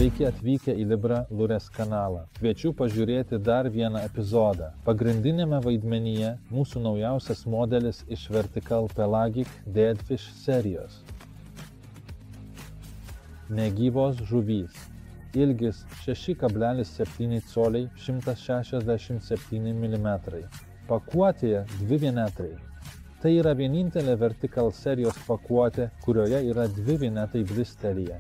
Sveiki atvykę į Libra Lures kanalą. Kviečiu pažiūrėti dar vieną epizodą. Pagrindinėme vaidmenyje mūsų naujausias modelis iš Vertical Pelagic Deadfish serijos. Negyvos žuvys. Ilgis 6,7 coliai 167 mm. Pakuotėje 2 vienetai. Tai yra vienintelė Vertical serijos pakuotė, kurioje yra 2 vienetai blisteryje.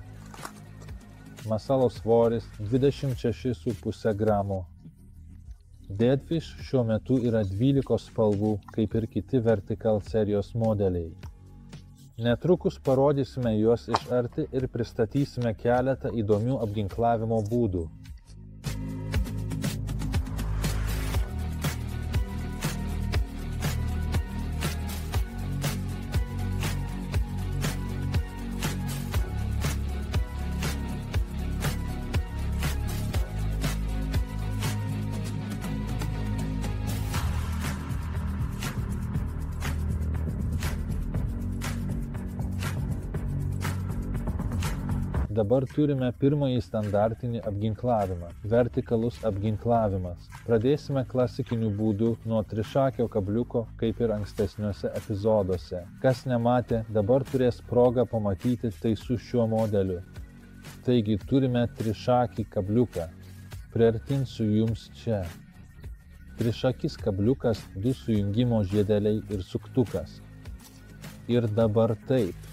Masalos svoris 26,5 gramo. Deadfish šiuo metu yra 12 spalvų, kaip ir kiti Vertical serijos modeliai. Netrukus parodysime juos iš arti ir pristatysime keletą įdomių apginklavimo būdų. Dabar turime pirmąjį standartinį apginklavimą – vertikalus apginklavimas. Pradėsime klasikiniu būdu nuo trišakio kabliuko, kaip ir ankstesniuose epizoduose. Kas nematė, dabar turės progą pamatyti tai su šiuo modeliu. Taigi turime trišakį kabliuką. Priartinsiu jums čia. Trišakis kabliukas, 2 sujungimo žiedeliai ir suktukas. Ir dabar taip.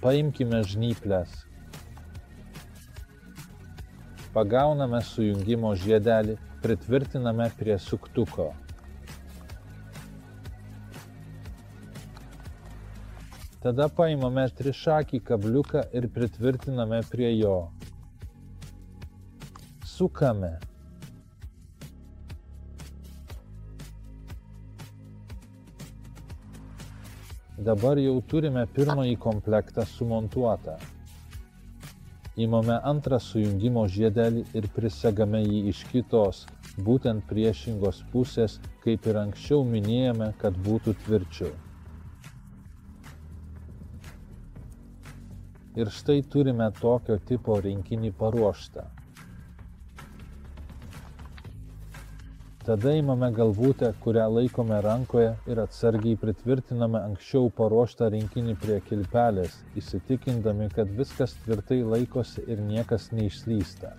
Paimkime žnyples. Pagauname sujungimo žiedelį, pritvirtiname prie suktuko. Tada paimame trišakį kabliuką ir pritvirtiname prie jo. Sukame. Dabar jau turime pirmąjį komplektą sumontuotą. Įmame antrą sujungimo žiedelį ir prisegame jį iš kitos, būtent priešingos pusės, kaip ir anksčiau minėjome, kad būtų tvirčiau. Ir štai turime tokio tipo rinkinį paruoštą. Tada įmame galvutę, kurią laikome rankoje ir atsargiai pritvirtiname anksčiau paruoštą rinkinį prie kilpelės, įsitikindami, kad viskas tvirtai laikosi ir niekas neišslysta.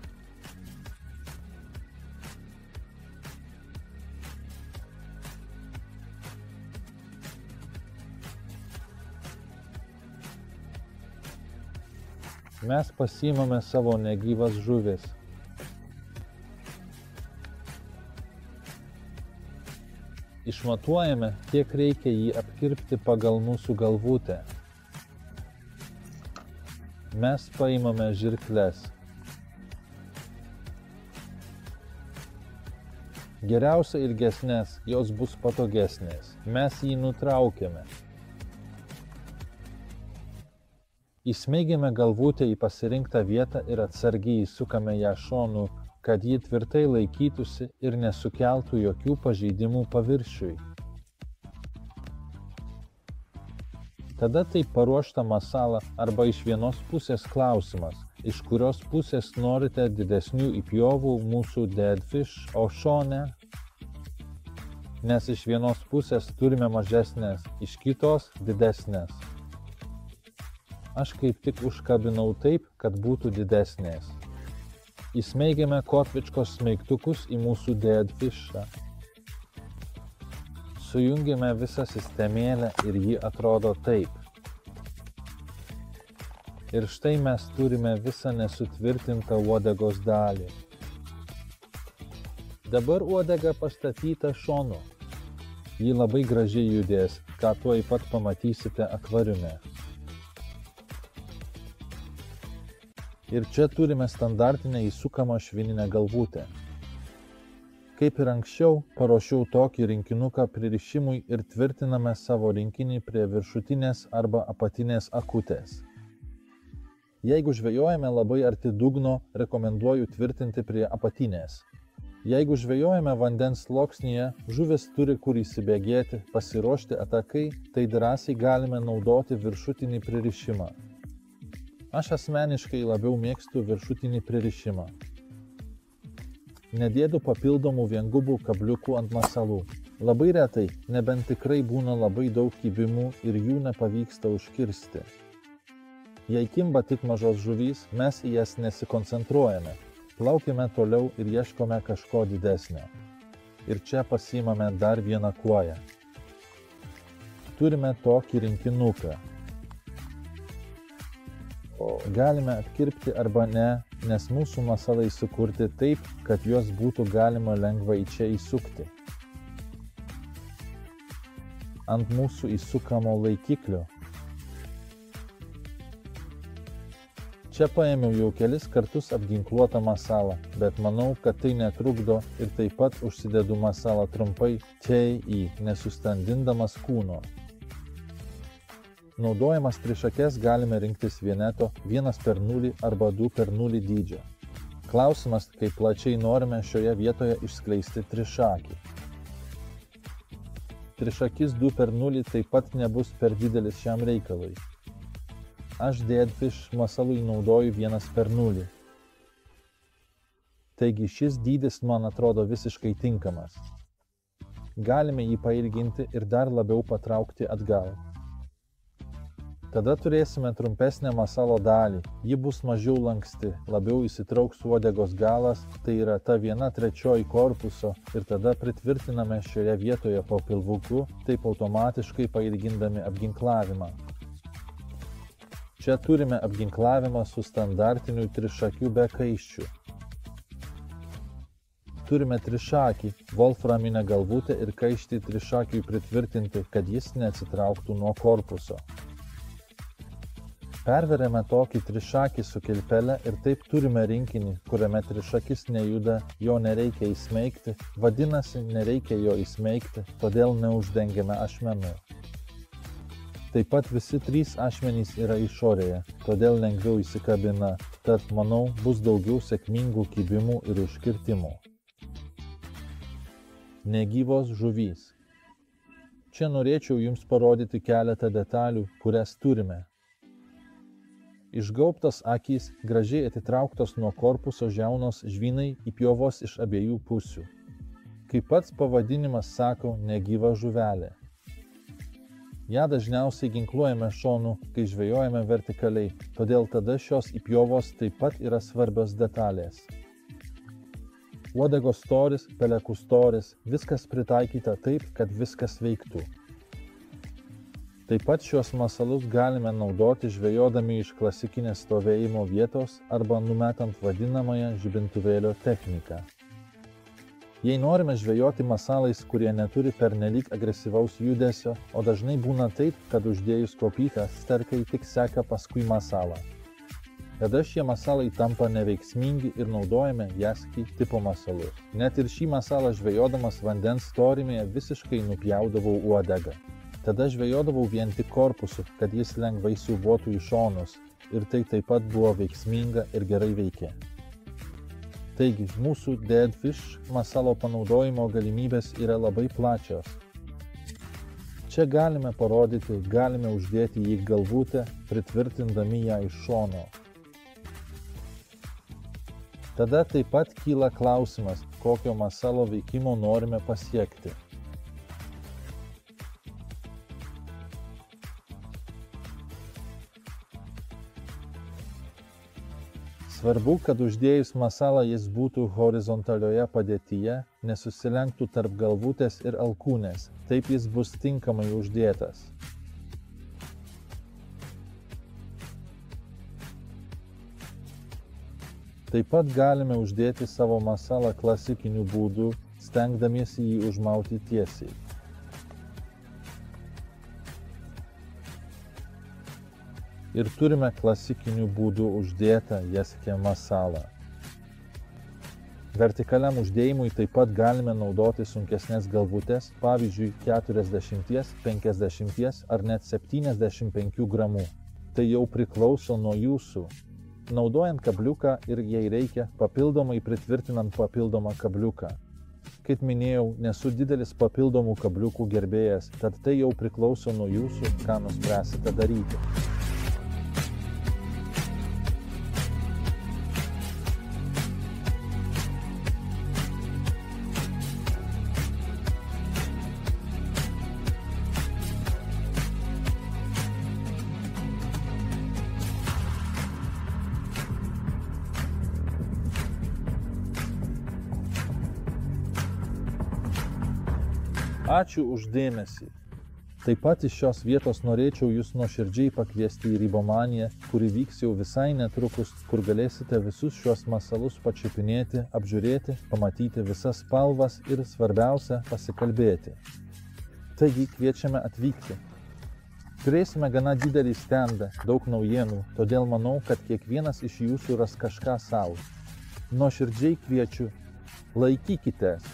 Mes pasiimame savo negyvas žuvis. Išmatuojame, kiek reikia jį apkirpti pagal mūsų galvutę. Mes paimame žirkles. Geriausia ilgesnės, jos bus patogesnės. Mes jį nutraukiame. Įsmeigėme galvutę į pasirinktą vietą ir atsargiai įsukame ją šonu, kad ji tvirtai laikytųsi ir nesukeltų jokių pažeidimų paviršiui. Tada taip paruoštą masalą arba iš vienos pusės klausimas, iš kurios pusės norite didesnių įpjovų mūsų Deadfish, o šone? Nes iš vienos pusės turime mažesnės, iš kitos didesnės. Aš kaip tik užkabinau taip, kad būtų didesnės. Įsmeigėme kotvičkos smeigtukus į mūsų Deadfishą. Sujungėme visą sistemėlę ir ji atrodo taip. Ir štai mes turime visą nesutvirtintą uodegos dalį. Dabar uodega pastatyta šonu. Ji labai gražiai judės, ką tuoj pat pamatysite akvariume. Ir čia turime standartinę įsukamą švininę galvutę. Kaip ir anksčiau, paruošiau tokį rinkinuką pririšimui ir tvirtiname savo rinkinį prie viršutinės arba apatinės akutės. Jeigu žvejojame labai arti dugno, rekomenduoju tvirtinti prie apatinės. Jeigu žvejojame vandens sluoksnyje, žuvis turi kur įsibėgėti, pasiruošti atakai, tai drąsiai galime naudoti viršutinį pririšimą. Aš asmeniškai labiau mėgstu viršutinį pririšimą. Nedėdu papildomų viengubų kabliukų ant masalų. Labai retai, nebent tikrai būna labai daug kibimų ir jų nepavyksta užkirsti. Jei kimba tik mažos žuvys, mes į jas nesikoncentruojame. Plaukime toliau ir ieškome kažko didesnio. Ir čia pasiimame dar vieną kuoją. Turime tokį rinkinuką. Galime atkirpti arba ne, nes mūsų masalai sukurti taip, kad juos būtų galima lengvai čia įsukti. Ant mūsų įsukamo laikiklio. Čia paėmiau jau kelis kartus apginkluotą masalą, bet manau, kad tai netrukdo ir taip pat užsidedu masalą trumpai čia nesustandindamas kūno. Naudojamas trišakes galime rinktis vieneto 1:0 arba 2:0 dydžio. Klausimas, kaip plačiai norime šioje vietoje išskleisti trišakį. Trišakis 2:0 taip pat nebus per didelis šiam reikalui. Aš deadfish masalui naudoju 1:0. Taigi šis dydis man atrodo visiškai tinkamas. Galime jį pailginti ir dar labiau patraukti atgal. Tada turėsime trumpesnę masalo dalį, ji bus mažiau lanksti, labiau įsitrauks uodegos galas, tai yra ta 1/3 korpuso ir tada pritvirtiname šioje vietoje po pilvuku, taip automatiškai pailgindami apginklavimą. Čia turime apginklavimą su standartiniu trišakiu be kaiščių. Turime trišakį, volframinę galvutę ir kaištį trišakiui pritvirtinti, kad jis neatsitrauktų nuo korpuso. Perveriame tokį trišakį su kilpele ir taip turime rinkinį, kuriame trišakis nejuda, jo nereikia įsmeigti, vadinasi, nereikia jo įsmeigti, todėl neuždengiame ašmenų. Taip pat visi 3 ašmenys yra išorėje, todėl lengviau įsikabina, tad, manau, bus daugiau sėkmingų kibimų ir užkirtimų. Negyvos žuvys. Čia norėčiau jums parodyti keletą detalių, kurias turime. Išgaubtos akys, gražiai atitrauktos nuo korpuso žiaunos žvynai įpjovos iš abiejų pusių. Kaip pats pavadinimas sako, negyva žuvelė. Ja dažniausiai ginkluojame šonu, kai žvejojame vertikaliai, todėl tada šios įpjovos taip pat yra svarbios detalės. Uodegos storis, pelekų storis, viskas pritaikyta taip, kad viskas veiktų. Taip pat šios masalus galime naudoti žvejodami iš klasikinės stovėjimo vietos arba numetant vadinamąją žibintuvėlio techniką. Jei norime žvejoti masalais, kurie neturi pernelyg agresyvaus judesio, o dažnai būna taip, kad uždėjus kopytą sterkai tik seka paskui masalą. Tada šie masalai tampa neveiksmingi ir naudojame jaski tipo masalus. Net ir šį masalą žvejodamas vandens storymėje visiškai nupjaudavau uodegą. Tada žvejodavau vien tik korpusu, kad jis lengvai siūbuotų į šonus ir tai taip pat buvo veiksminga ir gerai veikė. Taigi, mūsų deadfish masalo panaudojimo galimybės yra labai plačios. Čia galime parodyti, galime uždėti į galvutę, pritvirtindami ją iš šono. Tada taip pat kyla klausimas, kokio masalo veikimo norime pasiekti. Svarbu, kad uždėjus masalą jis būtų horizontalioje padėtyje, nesusilenktų tarp galvutės ir alkūnės, taip jis bus tinkamai uždėtas. Taip pat galime uždėti savo masalą klasikiniu būdu, stengdamiesi jį užmauti tiesiai. Ir turime klasikiniu būdu uždėtą jaskė masalą. Vertikaliam uždėjimui taip pat galime naudoti sunkesnės galvutės, pavyzdžiui 40, 50 ar net 75 gramų. Tai jau priklauso nuo jūsų. Naudojant kabliuką ir jei reikia, papildomai pritvirtinant papildomą kabliuką. Kaip minėjau, nesu didelis papildomų kabliukų gerbėjas, tad tai jau priklauso nuo jūsų, ką nuspręsite daryti. Ačiū už dėmesį. Taip pat iš šios vietos norėčiau jūs nuoširdžiai pakviesti į Ribomaniją, kuri vyks jau visai netrukus, kur galėsite visus šios masalus pačiupinėti, apžiūrėti, pamatyti visas spalvas ir svarbiausia pasikalbėti. Taigi kviečiame atvykti. Turėsime gana didelį stendą, daug naujienų, todėl manau, kad kiekvienas iš jūsų ras kažką sau. Nuoširdžiai kviečiu, laikykitės.